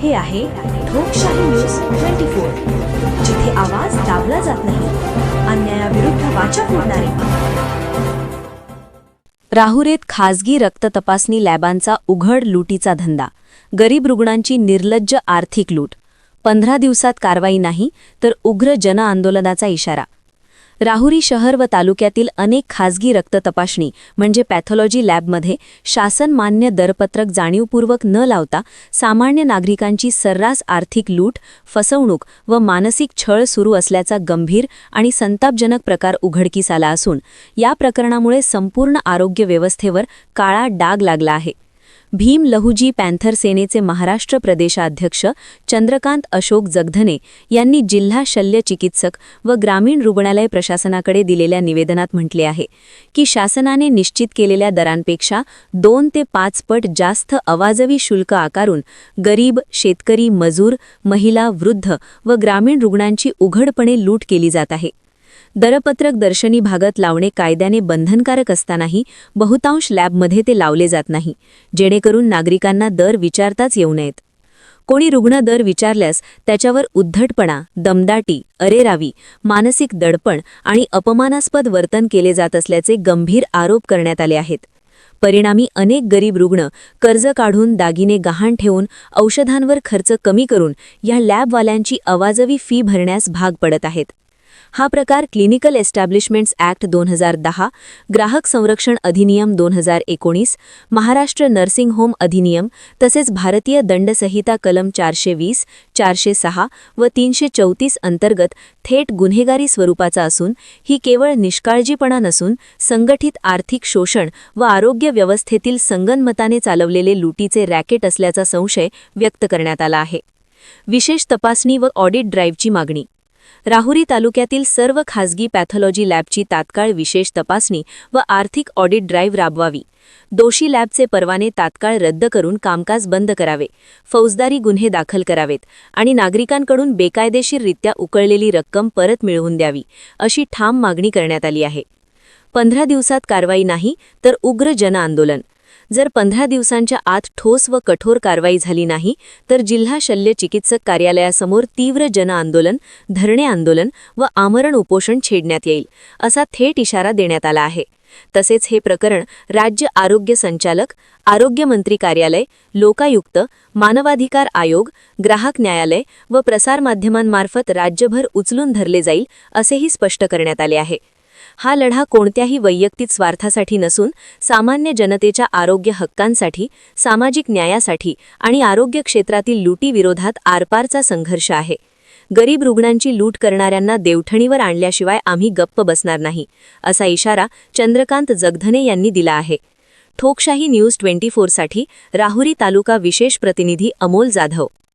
हे आहे ठोकशाही न्यूज 24, जिथे आवाज दाबला जात नाही, अन्यायाविरुद्ध वाचा फोडणारे. राहुरीत खासगी रक्त तपासणी लॅबांचा उघड लुटीचा धंदा, गरीब रुग्णांची निर्लज्ज आर्थिक लूट. 15 दिवसात कारवाई नाही तर उग्र जनआंदोलनाचा इशारा. राहुरी शहर व तालुक्यातील अनेक खासगी रक्त तपासणी म्हणजे पॅथॉलॉजी लॅबमध्ये शासनमान्य दरपत्रक जाणीवपूर्वक न लावता सामान्य नागरिकांची सर्रास आर्थिक लूट, फसवणूक व मानसिक छळ सुरू असल्याचा गंभीर आणि संतापजनक प्रकार उघडकीस आला असून या प्रकरणामुळे संपूर्ण आरोग्य व्यवस्थेवर काळा डाग लागला आहे. भीम लहुजी पॅन्थर सेनेचे महाराष्ट्र प्रदेशाध्यक्ष चंद्रकांत अशोक जगधने यांनी जिल्हा शल्य चिकित्सक व ग्रामीण रुग्णालय प्रशासनाकडे दिलेल्या निवेदनात म्हटले आहे की शासनाने निश्चित केलेल्या दरांपेक्षा 2 ते 5 पट जास्त अवाजवी शुल्क आकारून गरीब, शेतकरी, मजूर, महिला, वृद्ध व ग्रामीण रुग्णांची उघडपणे लूट केली जात आहे. दरपत्रक दर्शनी भागात लावणे कायद्याने बंधनकारक असतानाही बहुतांश लॅबमध्ये ते लावले जात नाही, जेणेकरून नागरिकांना दर विचारताच येऊ नयेत. कोणी रुग्ण दर विचारल्यास त्याच्यावर उद्धटपणा, दमदाटी, अरेरावी, मानसिक दडपण आणि अपमानास्पद वर्तन केले जात असल्याचे गंभीर आरोप करण्यात आले आहेत. परिणामी अनेक गरीब रुग्ण कर्ज काढून, दागिने गहाण ठेवून, औषधांवर खर्च कमी करून या लॅबवाल्यांची अवाजवी फी भरण्यास भाग पडत आहेत. हा प्रकार क्लिनिकल एस्टॅब्लिशमेंट्स ॲक्ट 2010, ग्राहक संरक्षण अधिनियम 2019, महाराष्ट्र नर्सिंग होम अधिनियम तसेच भारतीय दंडसंहिता कलम 420, 406 व 334 अंतर्गत थेट गुन्हेगारी स्वरूपाचा असून ही केवळ निष्काळजीपणा नसून संघटित आर्थिक शोषण व आरोग्य व्यवस्थेतील संगनमताने चालवलेले लुटीचे रॅकेट असल्याचा संशय व्यक्त करण्यात आला आहे. विशेष तपासणी व ऑडिट ड्राईव्हची मागणी. राहुरी तालुक्यातील सर्व खासगी पॅथॉलॉजी लॅबची तात्काळ विशेष तपासणी व आर्थिक ऑडिट ड्राईव्ह राबवावी. दोषी लॅबचे परवाने तात्काळ रद्द करून कामकाज बंद करावे, फौजदारी गुन्हे दाखल करावेत आणि नागरिकांकडून बेकायदेशीररित्या उकळलेली रक्कम परत मिळवून द्यावी, अशी ठाम मागणी करण्यात आली आहे. 15 दिवसात कारवाई नाही तर उग्र जनआंदोलन. जर 15 दिवसांच्या आत ठोस व कठोर कारवाई झाली नाही तर जिल्हा शल्य चिकित्सक कार्यालयासमोर तीव्र जनआंदोलन, धरणे आंदोलन व आमरण उपोषण छेडण्यात येईल, असा थेट इशारा देण्यात आला आहे. तसेच हे प्रकरण राज्य आरोग्य संचालक, आरोग्यमंत्री कार्यालय, लोकायुक्त, मानवाधिकार आयोग, ग्राहक न्यायालय व प्रसारमाध्यमांमार्फत राज्यभर उचलून धरले जाईल, असेही स्पष्ट करण्यात आले आहे. हा लढा कोणत्याही वैयक्तिक स्वार्थासाठी नसून सामान्य जनतेच्या आरोग्य हक्कांसाठी, सामाजिक न्यायासाठी आणि आरोग्य क्षेत्रातील लुटीविरोधात आरपारचा संघर्ष आहे. गरीब रुग्णांची लूट करणाऱ्यांना देवठणीवर आणल्याशिवाय आम्ही गप्प बसणार नाही, असा इशारा चंद्रकांत जगधने यांनी दिला आहे. ठोकशाही न्यूज 24 साठी राहुरी तालुका विशेष प्रतिनिधी अमोल जाधव.